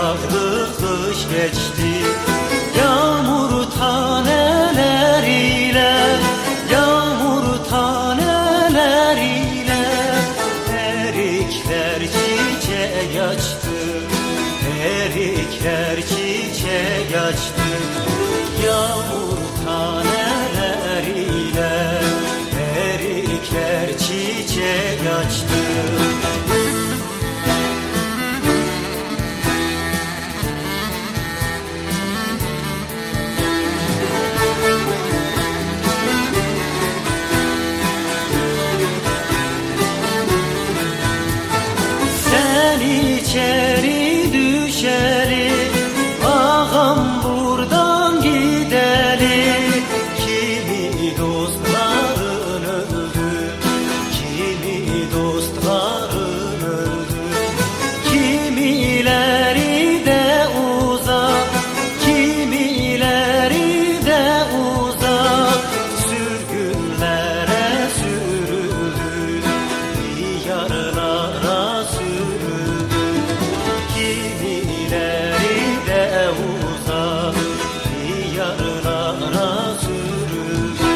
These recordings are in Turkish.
yağdı, kış geçti. Yağmur taneleriyle, yağmur taneleriyle erikler çiçek açtı, erikler çiçek açtı. Yağmur taneleriyle erikler çiçek açtı. İçeri düşeli, ağam buradan gideli. Kimi dostların öldü, kimi dostların öldü. Kimileri de uzak, kimileri de uzak. Sürgünlere sürüldü, diyarlara sürüldü. Kimileri de uzak, diyarlara sürüldü.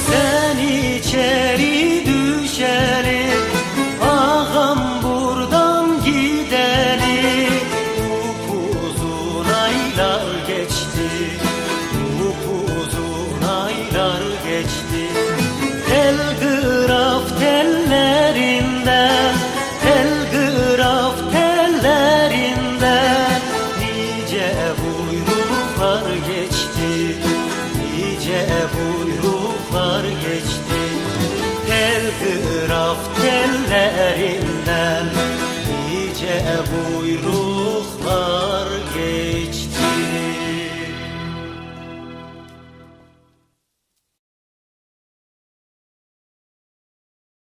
Sen içeri düşeli, ağam buradan gideli. Upuzun aylar geçti, upuzun aylar geçti. Telgraf tellerinden, telgraf tellerinden nice buyruklar geçti, nice buyruklar geçti. Telgraf tellerinden nice buyruklar